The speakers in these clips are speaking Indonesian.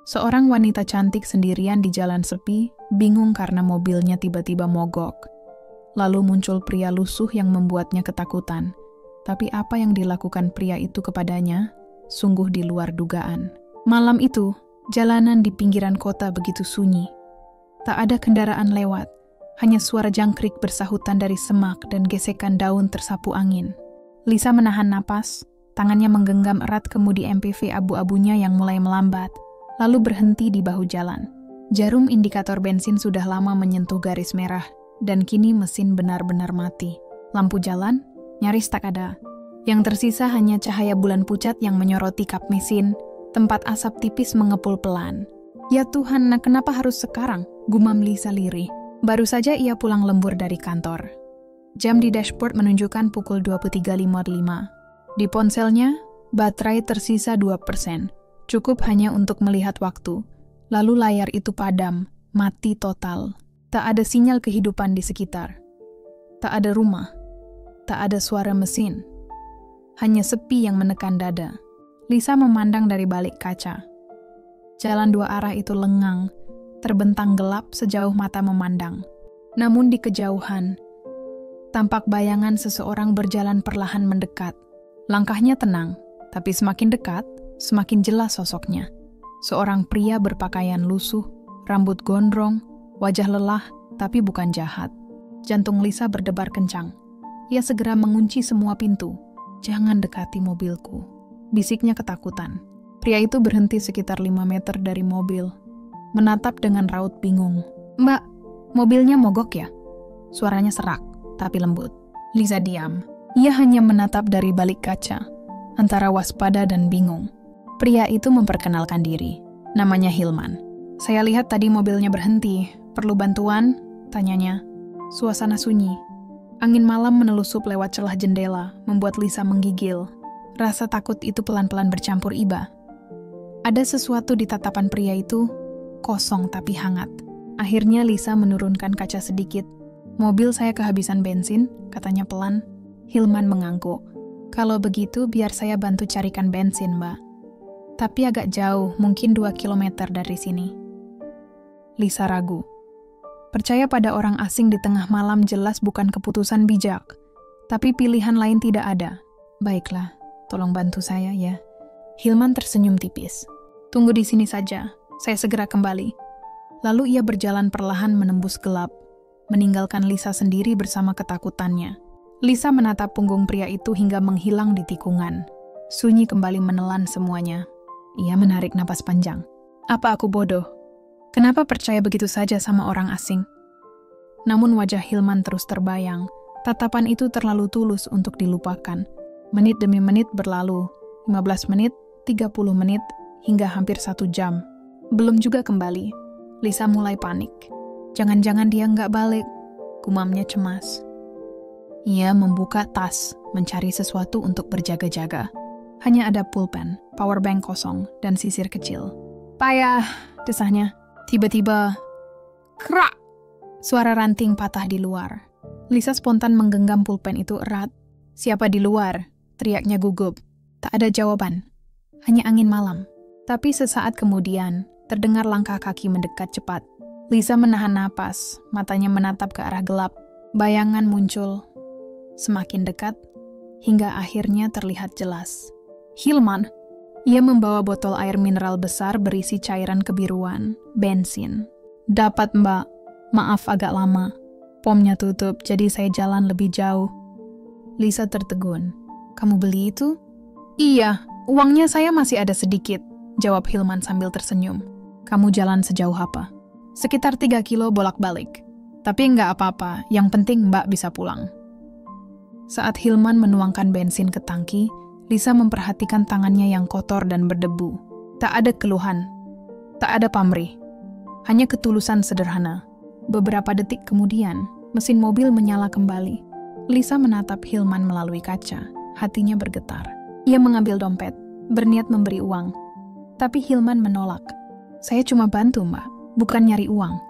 Seorang wanita cantik sendirian di jalan sepi, bingung karena mobilnya tiba-tiba mogok. Lalu muncul pria lusuh yang membuatnya ketakutan. Tapi apa yang dilakukan pria itu kepadanya, sungguh di luar dugaan. Malam itu, jalanan di pinggiran kota begitu sunyi. Tak ada kendaraan lewat, hanya suara jangkrik bersahutan dari semak dan gesekan daun tersapu angin. Lisa menahan napas, tangannya menggenggam erat kemudi MPV abu-abunya yang mulai melambat, lalu berhenti di bahu jalan. Jarum indikator bensin sudah lama menyentuh garis merah, dan kini mesin benar-benar mati. Lampu jalan nyaris tak ada. Yang tersisa hanya cahaya bulan pucat yang menyoroti kap mesin, tempat asap tipis mengepul pelan. Ya Tuhan, kenapa harus sekarang? Gumam Lisa lirih. Baru saja ia pulang lembur dari kantor. Jam di dashboard menunjukkan pukul 23.55. Di ponselnya, baterai tersisa 2%. Cukup hanya untuk melihat waktu. Lalu layar itu padam, mati total. Tak ada sinyal kehidupan di sekitar. Tak ada rumah. Tak ada suara mesin. Hanya sepi yang menekan dada. Lisa memandang dari balik kaca. Jalan dua arah itu lengang, terbentang gelap sejauh mata memandang. Namun di kejauhan, tampak bayangan seseorang berjalan perlahan mendekat. Langkahnya tenang, tapi semakin dekat, semakin jelas sosoknya. Seorang pria berpakaian lusuh, rambut gondrong, wajah lelah, tapi bukan jahat. Jantung Lisa berdebar kencang. Ia segera mengunci semua pintu. "Jangan dekati mobilku," bisiknya ketakutan. Pria itu berhenti sekitar 5 meter dari mobil, menatap dengan raut bingung. "Mbak, mobilnya mogok ya?" Suaranya serak, tapi lembut. Lisa diam. Ia hanya menatap dari balik kaca, antara waspada dan bingung. Pria itu memperkenalkan diri. Namanya Hilman. "Saya lihat tadi mobilnya berhenti. Perlu bantuan?" tanyanya. Suasana sunyi. Angin malam menelusup lewat celah jendela, membuat Lisa menggigil. Rasa takut itu pelan-pelan bercampur iba. Ada sesuatu di tatapan pria itu, kosong tapi hangat. Akhirnya Lisa menurunkan kaca sedikit. "Mobil saya kehabisan bensin," katanya pelan. Hilman mengangguk. "Kalau begitu biar saya bantu carikan bensin, Mbak. Tapi agak jauh, mungkin 2 kilometer dari sini." Lisa ragu. Percaya pada orang asing di tengah malam jelas bukan keputusan bijak. Tapi pilihan lain tidak ada. "Baiklah, tolong bantu saya ya." Hilman tersenyum tipis. "Tunggu di sini saja, saya segera kembali." Lalu ia berjalan perlahan menembus gelap, meninggalkan Lisa sendiri bersama ketakutannya. Lisa menatap punggung pria itu hingga menghilang di tikungan. Sunyi kembali menelan semuanya. Ia menarik napas panjang. "Apa aku bodoh? Kenapa percaya begitu saja sama orang asing?" Namun wajah Hilman terus terbayang. Tatapan itu terlalu tulus untuk dilupakan. Menit demi menit berlalu. 15 menit, 30 menit, hingga hampir 1 jam. Belum juga kembali. Lisa mulai panik. Jangan-jangan dia nggak balik, gumamnya cemas. Ia membuka tas, mencari sesuatu untuk berjaga-jaga. Hanya ada pulpen, powerbank kosong, dan sisir kecil. "Payah," desahnya. Tiba-tiba, krak! Suara ranting patah di luar. Lisa spontan menggenggam pulpen itu erat. "Siapa di luar?" teriaknya gugup. Tak ada jawaban. Hanya angin malam. Tapi sesaat kemudian, terdengar langkah kaki mendekat cepat. Lisa menahan napas, matanya menatap ke arah gelap. Bayangan muncul, semakin dekat, hingga akhirnya terlihat jelas. Hilman! Ia membawa botol air mineral besar berisi cairan kebiruan, bensin. "Dapat, Mbak. Maaf agak lama. Pomnya tutup, jadi saya jalan lebih jauh." Lisa tertegun. "Kamu beli itu?" "Iya, uangnya saya masih ada sedikit," jawab Hilman sambil tersenyum. "Kamu jalan sejauh apa?" "Sekitar 3 kilo bolak-balik. Tapi nggak apa-apa, yang penting Mbak bisa pulang." Saat Hilman menuangkan bensin ke tangki, Lisa memperhatikan tangannya yang kotor dan berdebu. Tak ada keluhan, tak ada pamrih, hanya ketulusan sederhana. Beberapa detik kemudian, mesin mobil menyala kembali. Lisa menatap Hilman melalui kaca, hatinya bergetar. Ia mengambil dompet, berniat memberi uang. Tapi Hilman menolak. "Saya cuma bantu, Mbak, bukan nyari uang."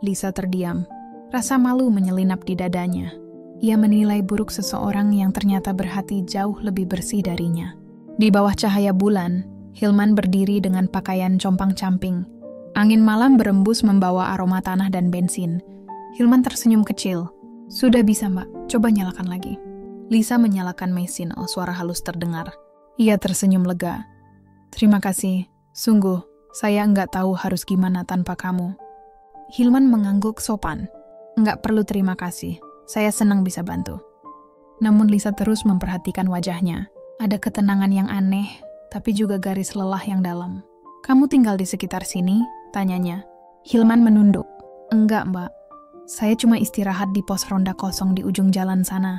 Lisa terdiam. Rasa malu menyelinap di dadanya. Ia menilai buruk seseorang yang ternyata berhati jauh lebih bersih darinya. Di bawah cahaya bulan, Hilman berdiri dengan pakaian compang-camping. Angin malam berembus membawa aroma tanah dan bensin. Hilman tersenyum kecil. Sudah bisa, Mbak. Coba nyalakan lagi. Lisa menyalakan mesin, suara halus terdengar. Ia tersenyum lega. Terima kasih. Sungguh, saya nggak tahu harus gimana tanpa kamu. Hilman mengangguk sopan. Nggak perlu terima kasih. Saya senang bisa bantu. Namun Lisa terus memperhatikan wajahnya. Ada ketenangan yang aneh, tapi juga garis lelah yang dalam. Kamu tinggal di sekitar sini? Tanyanya. Hilman menunduk. Enggak, Mbak. Saya cuma istirahat di pos ronda kosong di ujung jalan sana.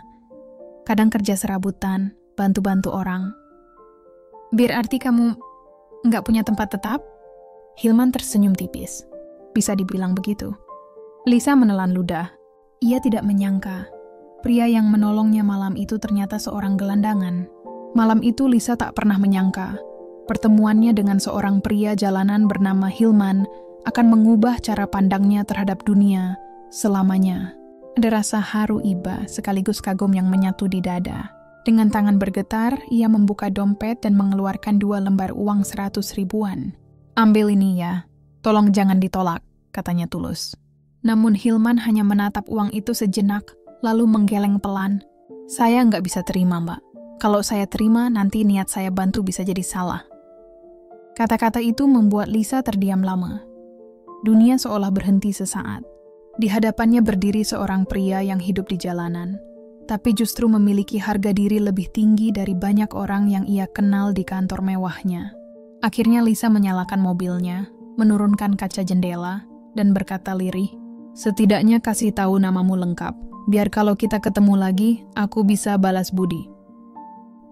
Kadang kerja serabutan, bantu-bantu orang. Berarti kamu nggak punya tempat tetap? Hilman tersenyum tipis. Bisa dibilang begitu. Lisa menelan ludah. Ia tidak menyangka. Pria yang menolongnya malam itu ternyata seorang gelandangan. Malam itu Lisa tak pernah menyangka. Pertemuannya dengan seorang pria jalanan bernama Hilman akan mengubah cara pandangnya terhadap dunia selamanya. Ada rasa haru iba sekaligus kagum yang menyatu di dada. Dengan tangan bergetar, ia membuka dompet dan mengeluarkan 2 lembar uang 100 ribuan. Ambil ini ya, tolong jangan ditolak, katanya tulus. Namun Hilman hanya menatap uang itu sejenak, lalu menggeleng pelan. Saya nggak bisa terima, Mbak. Kalau saya terima, nanti niat saya bantu bisa jadi salah. Kata-kata itu membuat Lisa terdiam lama. Dunia seolah berhenti sesaat. Di hadapannya berdiri seorang pria yang hidup di jalanan, tapi justru memiliki harga diri lebih tinggi dari banyak orang yang ia kenal di kantor mewahnya. Akhirnya Lisa menyalakan mobilnya, menurunkan kaca jendela, dan berkata lirih, setidaknya kasih tahu namamu lengkap, biar kalau kita ketemu lagi, aku bisa balas budi.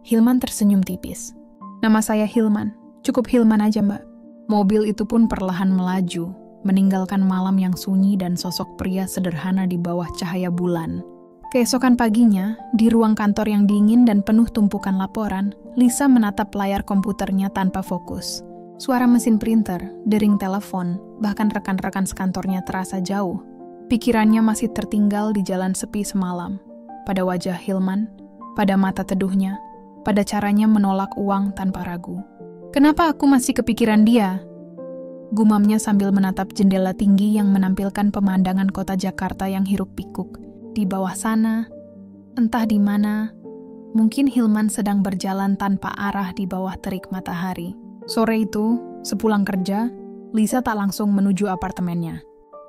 Hilman tersenyum tipis. Nama saya Hilman, cukup Hilman aja, Mbak. Mobil itu pun perlahan melaju, meninggalkan malam yang sunyi dan sosok pria sederhana di bawah cahaya bulan. Keesokan paginya, di ruang kantor yang dingin dan penuh tumpukan laporan, Lisa menatap layar komputernya tanpa fokus. Suara mesin printer, dering telepon, bahkan rekan-rekan sekantornya terasa jauh. Pikirannya masih tertinggal di jalan sepi semalam. Pada wajah Hilman, pada mata teduhnya, pada caranya menolak uang tanpa ragu. Kenapa aku masih kepikiran dia? Gumamnya sambil menatap jendela tinggi yang menampilkan pemandangan kota Jakarta yang hiruk-pikuk. Di bawah sana, entah di mana, mungkin Hilman sedang berjalan tanpa arah di bawah terik matahari. Sore itu, sepulang kerja, Lisa tak langsung menuju apartemennya.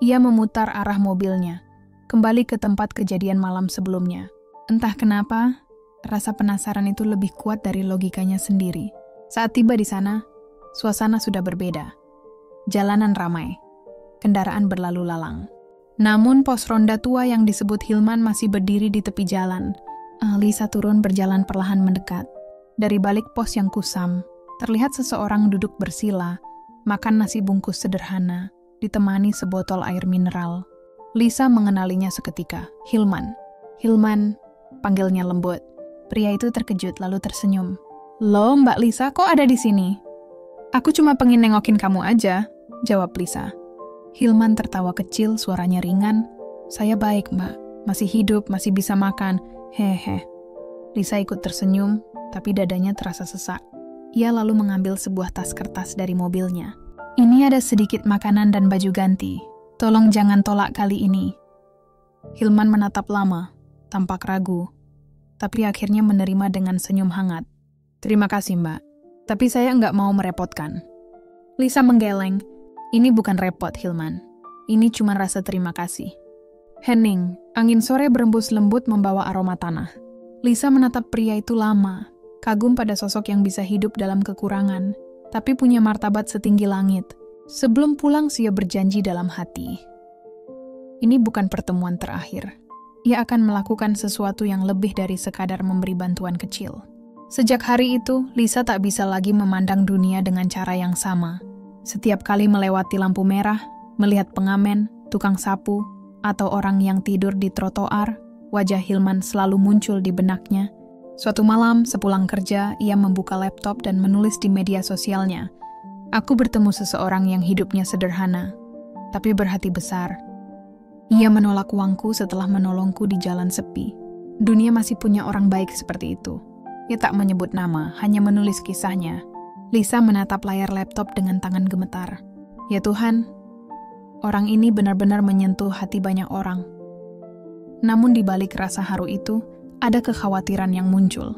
Ia memutar arah mobilnya, kembali ke tempat kejadian malam sebelumnya. Entah kenapa, rasa penasaran itu lebih kuat dari logikanya sendiri. Saat tiba di sana, suasana sudah berbeda. Jalanan ramai, kendaraan berlalu lalang. Namun pos ronda tua yang disebut Hilman masih berdiri di tepi jalan. Lisa turun berjalan perlahan mendekat. Dari balik pos yang kusam, terlihat seseorang duduk bersila, makan nasi bungkus sederhana, ditemani sebotol air mineral. Lisa mengenalinya seketika, Hilman. Hilman, panggilnya lembut. Pria itu terkejut lalu tersenyum. Loh, Mbak Lisa, kok ada di sini? Aku cuma pengen nengokin kamu aja, jawab Lisa. Hilman tertawa kecil, suaranya ringan. Saya baik, Mbak. Masih hidup, masih bisa makan. Hehe. Lisa ikut tersenyum, tapi dadanya terasa sesak. Ia lalu mengambil sebuah tas kertas dari mobilnya. Ini ada sedikit makanan dan baju ganti. Tolong jangan tolak kali ini. Hilman menatap lama, tampak ragu. Tapi akhirnya menerima dengan senyum hangat. Terima kasih, Mbak. Tapi saya nggak mau merepotkan. Lisa menggeleng. Ini bukan repot, Hilman. Ini cuma rasa terima kasih. Hening, angin sore berembus lembut membawa aroma tanah. Lisa menatap pria itu lama, kagum pada sosok yang bisa hidup dalam kekurangan, tapi punya martabat setinggi langit. Sebelum pulang, ia berjanji dalam hati. Ini bukan pertemuan terakhir. Ia akan melakukan sesuatu yang lebih dari sekadar memberi bantuan kecil. Sejak hari itu, Lisa tak bisa lagi memandang dunia dengan cara yang sama. Setiap kali melewati lampu merah, melihat pengamen, tukang sapu, atau orang yang tidur di trotoar, wajah Hilman selalu muncul di benaknya. Suatu malam, sepulang kerja, ia membuka laptop dan menulis di media sosialnya. Aku bertemu seseorang yang hidupnya sederhana, tapi berhati besar. Ia menolak uangku setelah menolongku di jalan sepi. Dunia masih punya orang baik seperti itu. Ia tak menyebut nama, hanya menulis kisahnya. 5 Lisa menatap layar laptop dengan tangan gemetar. Ya Tuhan, orang ini benar-benar menyentuh hati banyak orang. Namun di balik rasa haru itu, ada kekhawatiran yang muncul.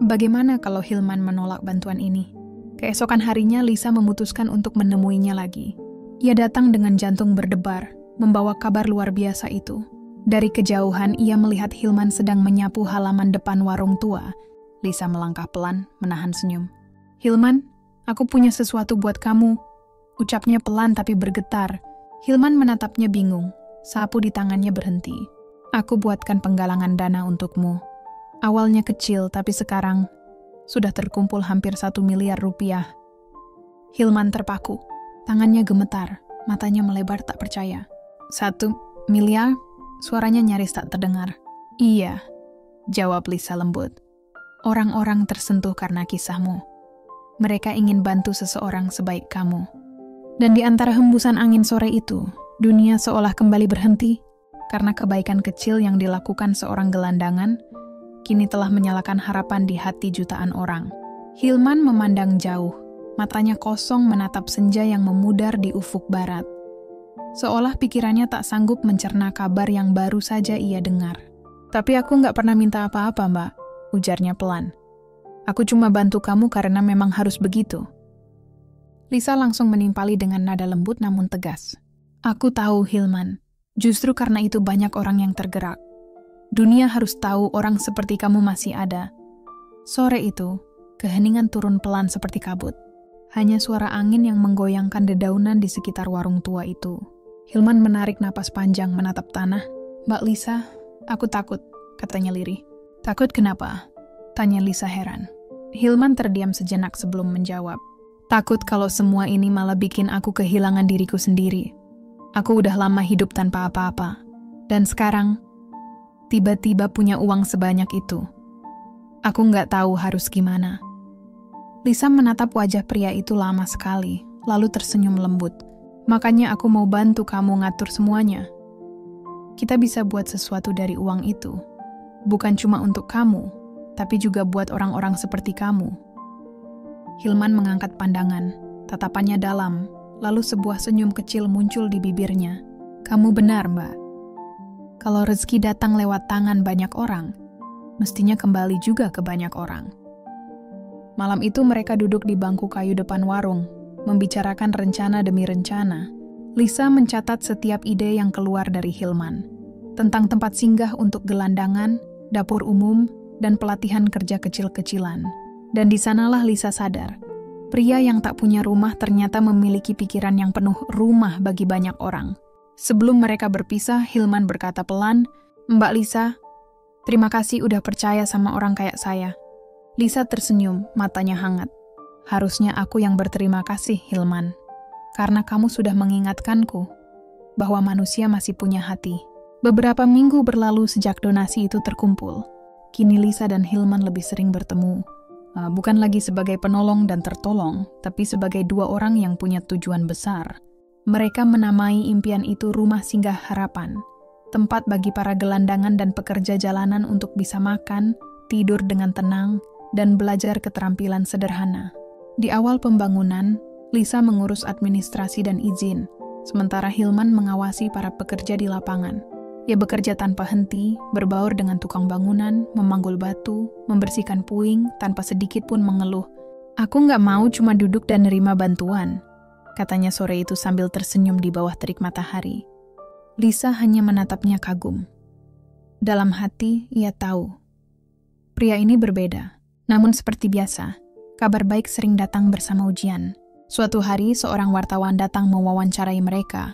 Bagaimana kalau Hilman menolak bantuan ini? Keesokan harinya Lisa memutuskan untuk menemuinya lagi. Ia datang dengan jantung berdebar, membawa kabar luar biasa itu. Dari kejauhan ia melihat Hilman sedang menyapu halaman depan warung tua. Lisa melangkah pelan, menahan senyum. Hilman, aku punya sesuatu buat kamu. Ucapnya pelan tapi bergetar. Hilman menatapnya bingung. Sapu di tangannya berhenti. Aku buatkan penggalangan dana untukmu. Awalnya kecil, tapi sekarang sudah terkumpul hampir 1 miliar rupiah. Hilman terpaku. Tangannya gemetar, matanya melebar tak percaya. 1 miliar? Suaranya nyaris tak terdengar. Iya, jawab Lisa lembut. Orang-orang tersentuh karena kisahmu. Mereka ingin bantu seseorang sebaik kamu. Dan di antara hembusan angin sore itu, dunia seolah kembali berhenti. Karena kebaikan kecil yang dilakukan seorang gelandangan, kini telah menyalakan harapan di hati jutaan orang. Hilman memandang jauh, matanya kosong menatap senja yang memudar di ufuk barat. Seolah pikirannya tak sanggup mencerna kabar yang baru saja ia dengar. Tapi aku nggak pernah minta apa-apa, Mbak, ujarnya pelan. Aku cuma bantu kamu karena memang harus begitu. Lisa langsung menimpali dengan nada lembut namun tegas. Aku tahu, Hilman. Justru karena itu banyak orang yang tergerak. Dunia harus tahu orang seperti kamu masih ada. Sore itu, keheningan turun pelan seperti kabut. Hanya suara angin yang menggoyangkan dedaunan di sekitar warung tua itu. Hilman menarik napas panjang menatap tanah. Mbak Lisa, aku takut, katanya lirih. Takut kenapa? Tanya Lisa heran. Hilman terdiam sejenak sebelum menjawab. Takut kalau semua ini malah bikin aku kehilangan diriku sendiri. Aku udah lama hidup tanpa apa-apa. Dan sekarang, tiba-tiba punya uang sebanyak itu. Aku nggak tahu harus gimana. Lisa menatap wajah pria itu lama sekali, lalu tersenyum lembut. Makanya aku mau bantu kamu ngatur semuanya. Kita bisa buat sesuatu dari uang itu. Bukan cuma untuk kamu, tapi juga buat orang-orang seperti kamu. Hilman mengangkat pandangan, tatapannya dalam. Lalu sebuah senyum kecil muncul di bibirnya. Kamu benar, Mbak. Kalau rezeki datang lewat tangan banyak orang, mestinya kembali juga ke banyak orang. Malam itu mereka duduk di bangku kayu depan warung, membicarakan rencana demi rencana. Lisa mencatat setiap ide yang keluar dari Hilman, tentang tempat singgah untuk gelandangan, dapur umum, dan pelatihan kerja kecil-kecilan. Dan di sanalah Lisa sadar, pria yang tak punya rumah ternyata memiliki pikiran yang penuh rumah bagi banyak orang. Sebelum mereka berpisah, Hilman berkata pelan, Mbak Lisa, terima kasih udah percaya sama orang kayak saya. Lisa tersenyum, matanya hangat. Harusnya aku yang berterima kasih, Hilman. Karena kamu sudah mengingatkanku bahwa manusia masih punya hati. Beberapa minggu berlalu sejak donasi itu terkumpul. Kini Lisa dan Hilman lebih sering bertemu. Bukan lagi sebagai penolong dan tertolong, tapi sebagai dua orang yang punya tujuan besar. Mereka menamai impian itu Rumah Singgah Harapan, tempat bagi para gelandangan dan pekerja jalanan untuk bisa makan, tidur dengan tenang, dan belajar keterampilan sederhana. Di awal pembangunan, Lisa mengurus administrasi dan izin, sementara Hilman mengawasi para pekerja di lapangan. Ia bekerja tanpa henti, berbaur dengan tukang bangunan, memanggul batu, membersihkan puing, tanpa sedikit pun mengeluh. Aku nggak mau cuma duduk dan nerima bantuan, katanya sore itu sambil tersenyum di bawah terik matahari. Lisa hanya menatapnya kagum. Dalam hati, ia tahu. Pria ini berbeda, namun seperti biasa, kabar baik sering datang bersama ujian. Suatu hari, seorang wartawan datang mewawancarai mereka.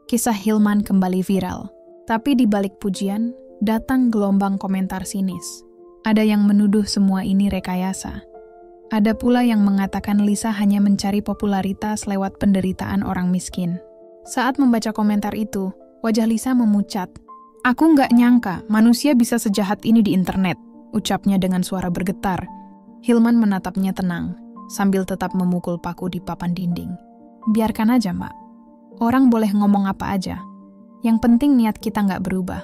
Kisah Hilman kembali viral. Tapi di balik pujian, datang gelombang komentar sinis. Ada yang menuduh semua ini rekayasa. Ada pula yang mengatakan Lisa hanya mencari popularitas lewat penderitaan orang miskin. Saat membaca komentar itu, wajah Lisa memucat. Aku nggak nyangka manusia bisa sejahat ini di internet, ucapnya dengan suara bergetar. Hilman menatapnya tenang, sambil tetap memukul paku di papan dinding. Biarkan aja, Mbak. Orang boleh ngomong apa aja. Yang penting niat kita nggak berubah.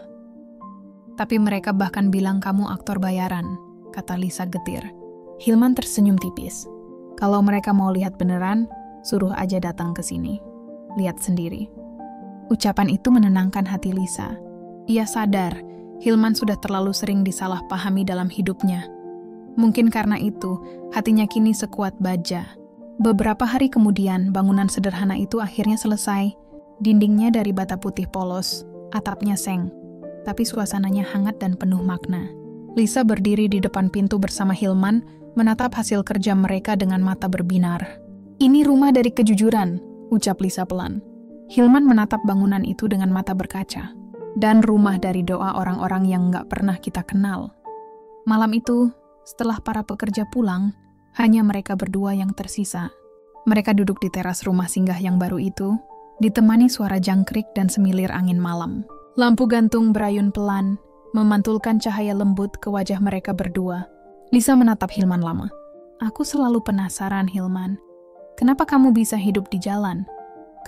Tapi mereka bahkan bilang kamu aktor bayaran, kata Lisa getir. Hilman tersenyum tipis. Kalau mereka mau lihat beneran, suruh aja datang ke sini. Lihat sendiri. Ucapan itu menenangkan hati Lisa. Ia sadar, Hilman sudah terlalu sering disalahpahami dalam hidupnya. Mungkin karena itu, hatinya kini sekuat baja. Beberapa hari kemudian, bangunan sederhana itu akhirnya selesai. Dindingnya dari bata putih polos, atapnya seng, tapi suasananya hangat dan penuh makna. Lisa berdiri di depan pintu bersama Hilman, menatap hasil kerja mereka dengan mata berbinar. "Ini rumah dari kejujuran," ucap Lisa pelan. Hilman menatap bangunan itu dengan mata berkaca. "Dan rumah dari doa orang-orang yang nggak pernah kita kenal." Malam itu, setelah para pekerja pulang, hanya mereka berdua yang tersisa. Mereka duduk di teras rumah singgah yang baru itu, ditemani suara jangkrik dan semilir angin malam. Lampu gantung berayun pelan, memantulkan cahaya lembut ke wajah mereka berdua. Lisa menatap Hilman lama. "Aku selalu penasaran, Hilman. Kenapa kamu bisa hidup di jalan?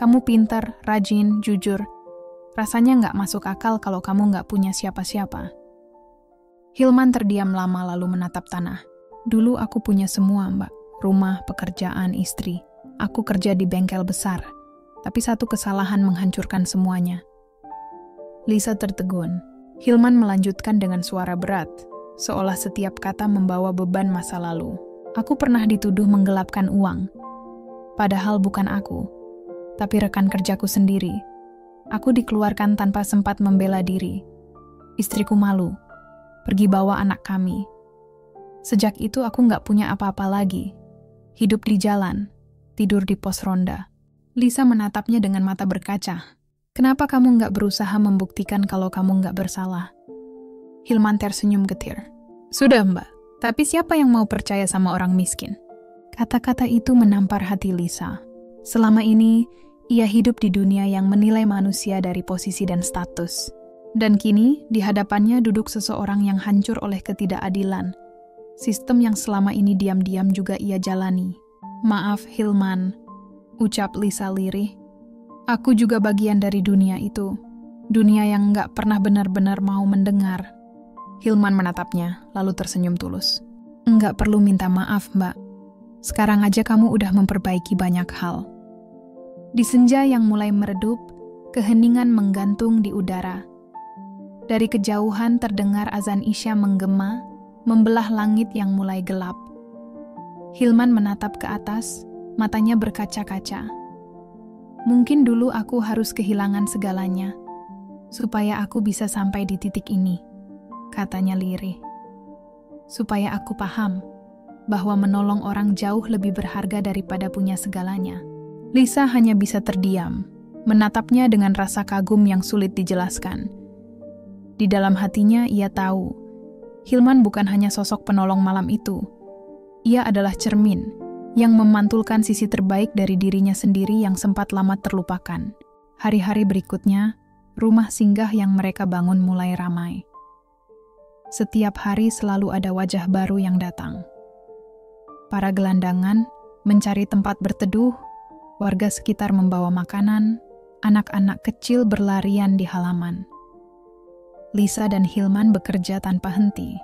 Kamu pintar, rajin, jujur. Rasanya nggak masuk akal kalau kamu nggak punya siapa-siapa." Hilman terdiam lama lalu menatap tanah. "Dulu aku punya semua, Mbak. Rumah, pekerjaan, istri. Aku kerja di bengkel besar. Tapi satu kesalahan menghancurkan semuanya." Lisa tertegun. Hilman melanjutkan dengan suara berat, seolah setiap kata membawa beban masa lalu. "Aku pernah dituduh menggelapkan uang. Padahal bukan aku, tapi rekan kerjaku sendiri. Aku dikeluarkan tanpa sempat membela diri. Istriku malu, pergi bawa anak kami. Sejak itu aku nggak punya apa-apa lagi. Hidup di jalan, tidur di pos ronda." Lisa menatapnya dengan mata berkaca. "Kenapa kamu nggak berusaha membuktikan kalau kamu nggak bersalah?" Hilman tersenyum getir. "Sudah, Mbak. Tapi siapa yang mau percaya sama orang miskin?" Kata-kata itu menampar hati Lisa. Selama ini, ia hidup di dunia yang menilai manusia dari posisi dan status. Dan kini, di hadapannya duduk seseorang yang hancur oleh ketidakadilan. Sistem yang selama ini diam-diam juga ia jalani. "Maaf, Hilman," ucap Lisa lirih. "Aku juga bagian dari dunia itu. Dunia yang nggak pernah benar-benar mau mendengar." Hilman menatapnya, lalu tersenyum tulus. "Nggak perlu minta maaf, Mbak. Sekarang aja kamu udah memperbaiki banyak hal." Di senja yang mulai meredup, keheningan menggantung di udara. Dari kejauhan terdengar azan Isya menggema, membelah langit yang mulai gelap. Hilman menatap ke atas, matanya berkaca-kaca. "Mungkin dulu aku harus kehilangan segalanya, supaya aku bisa sampai di titik ini," katanya lirih. "Supaya aku paham bahwa menolong orang jauh lebih berharga daripada punya segalanya." Lisa hanya bisa terdiam, menatapnya dengan rasa kagum yang sulit dijelaskan. Di dalam hatinya ia tahu, Hilman bukan hanya sosok penolong malam itu. Ia adalah cermin yang memantulkan sisi terbaik dari dirinya sendiri yang sempat lama terlupakan. Hari-hari berikutnya, rumah singgah yang mereka bangun mulai ramai. Setiap hari selalu ada wajah baru yang datang. Para gelandangan mencari tempat berteduh, warga sekitar membawa makanan, anak-anak kecil berlarian di halaman. Lisa dan Hilman bekerja tanpa henti.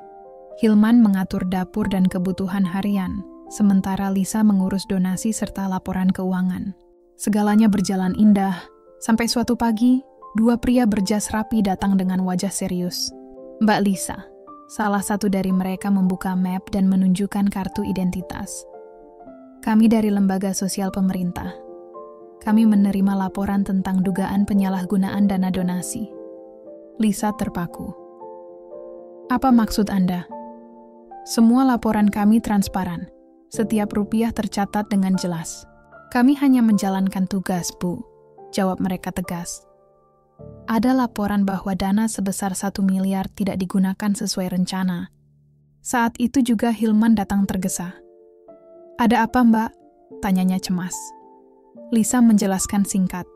Hilman mengatur dapur dan kebutuhan harian, sementara Lisa mengurus donasi serta laporan keuangan. Segalanya berjalan indah, sampai suatu pagi, dua pria berjas rapi datang dengan wajah serius. "Mbak Lisa," salah satu dari mereka membuka map dan menunjukkan kartu identitas. "Kami dari lembaga sosial pemerintah. Kami menerima laporan tentang dugaan penyalahgunaan dana donasi." Lisa terpaku. "Apa maksud Anda?" "Semua laporan kami transparan. Setiap rupiah tercatat dengan jelas." "Kami hanya menjalankan tugas, Bu," jawab mereka tegas. "Ada laporan bahwa dana sebesar 1 miliar tidak digunakan sesuai rencana." Saat itu juga Hilman datang tergesa. "Ada apa, Mbak?" tanyanya cemas. Lisa menjelaskan singkat.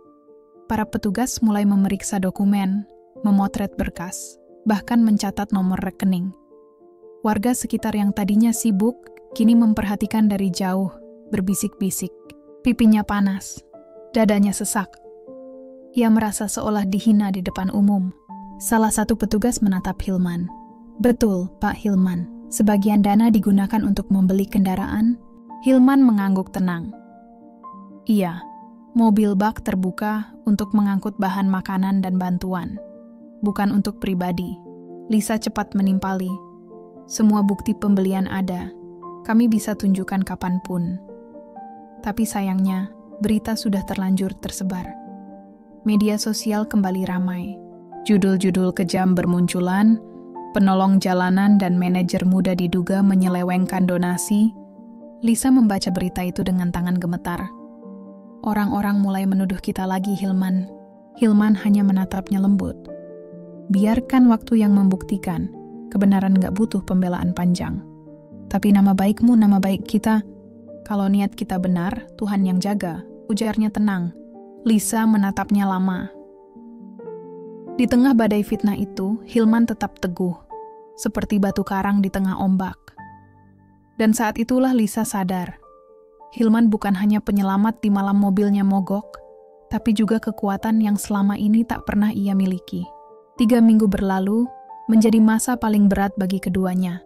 Para petugas mulai memeriksa dokumen, memotret berkas, bahkan mencatat nomor rekening. Warga sekitar yang tadinya sibuk, kini memperhatikan dari jauh, berbisik-bisik. Pipinya panas, dadanya sesak. Ia merasa seolah dihina di depan umum. Salah satu petugas menatap Hilman. "Betul, Pak Hilman. Sebagian dana digunakan untuk membeli kendaraan, Hilman mengangguk tenang. Iya, mobil bak terbuka untuk mengangkut bahan makanan dan bantuan. Bukan untuk pribadi. Lisa cepat menimpali. Semua bukti pembelian ada. Kami bisa tunjukkan kapanpun. Tapi sayangnya, berita sudah terlanjur tersebar. Media sosial kembali ramai. Judul-judul kejam bermunculan, penolong jalanan dan manajer muda diduga menyelewengkan donasi. Lisa membaca berita itu dengan tangan gemetar. Orang-orang mulai menuduh kita lagi, Hilman. Hilman hanya menatapnya lembut. Biarkan waktu yang membuktikan. Kebenaran gak butuh pembelaan panjang. Tapi nama baikmu, nama baik kita. Kalau niat kita benar, Tuhan yang jaga. Ujarnya tenang. Lisa menatapnya lama. Di tengah badai fitnah itu, Hilman tetap teguh. Seperti batu karang di tengah ombak. Dan saat itulah Lisa sadar. Hilman bukan hanya penyelamat di malam mobilnya mogok, tapi juga kekuatan yang selama ini tak pernah ia miliki. 3 minggu berlalu, menjadi masa paling berat bagi keduanya.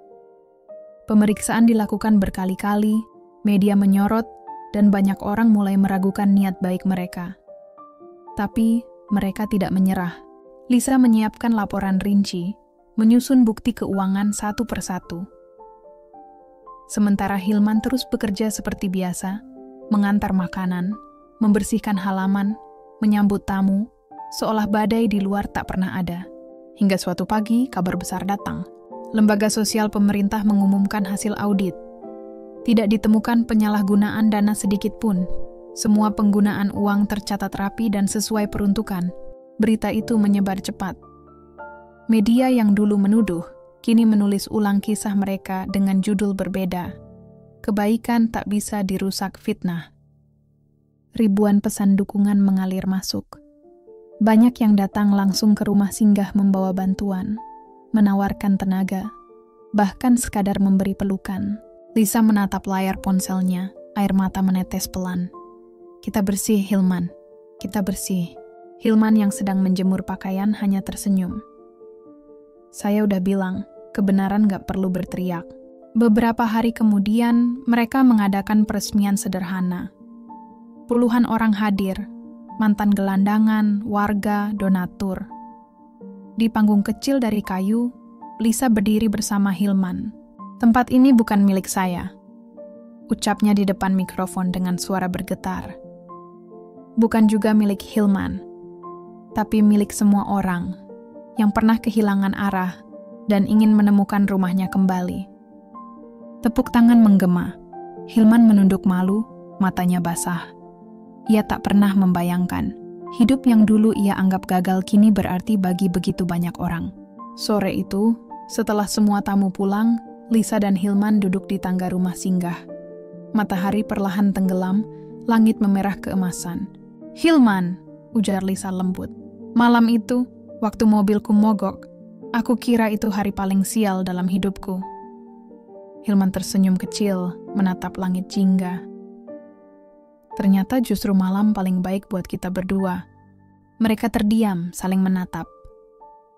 Pemeriksaan dilakukan berkali-kali, media menyorot, dan banyak orang mulai meragukan niat baik mereka. Tapi, mereka tidak menyerah. Lisa menyiapkan laporan rinci, menyusun bukti keuangan satu persatu. Sementara Hilman terus bekerja seperti biasa, mengantar makanan, membersihkan halaman, menyambut tamu, seolah badai di luar tak pernah ada. Hingga suatu pagi, kabar besar datang. Lembaga sosial pemerintah mengumumkan hasil audit. Tidak ditemukan penyalahgunaan dana sedikit pun. Semua penggunaan uang tercatat rapi dan sesuai peruntukan. Berita itu menyebar cepat. Media yang dulu menuduh, kini menulis ulang kisah mereka dengan judul berbeda. Kebaikan tak bisa dirusak fitnah. Ribuan pesan dukungan mengalir masuk. Banyak yang datang langsung ke rumah singgah membawa bantuan, menawarkan tenaga, bahkan sekadar memberi pelukan. Lisa menatap layar ponselnya, air mata menetes pelan. Kita bersih, Hilman. Kita bersih. Hilman yang sedang menjemur pakaian hanya tersenyum. Saya udah bilang, kebenaran gak perlu berteriak. Beberapa hari kemudian, mereka mengadakan peresmian sederhana. Puluhan orang hadir, mantan gelandangan, warga, donatur. Di panggung kecil dari kayu, Lisa berdiri bersama Hilman. Tempat ini bukan milik saya, ucapnya di depan mikrofon dengan suara bergetar. Bukan juga milik Hilman, tapi milik semua orang yang pernah kehilangan arah dan ingin menemukan rumahnya kembali. Tepuk tangan menggema. Hilman menunduk malu, matanya basah. Ia tak pernah membayangkan, hidup yang dulu ia anggap gagal kini berarti bagi begitu banyak orang. Sore itu, setelah semua tamu pulang, Lisa dan Hilman duduk di tangga rumah singgah. Matahari perlahan tenggelam, langit memerah keemasan. Hilman, ujar Lisa lembut. Malam itu, waktu mobilku mogok, aku kira itu hari paling sial dalam hidupku. Hilman tersenyum kecil, menatap langit jingga. Ternyata justru malam paling baik buat kita berdua. Mereka terdiam, saling menatap.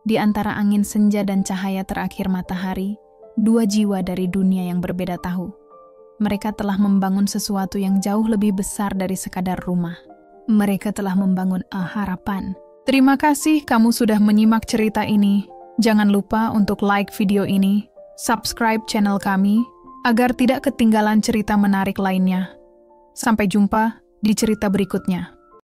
Di antara angin senja dan cahaya terakhir matahari, 2 jiwa dari dunia yang berbeda tahu. Mereka telah membangun sesuatu yang jauh lebih besar dari sekadar rumah. Mereka telah membangun harapan. Terima kasih kamu sudah menyimak cerita ini. Jangan lupa untuk like video ini, subscribe channel kami, agar tidak ketinggalan cerita menarik lainnya. Sampai jumpa di cerita berikutnya.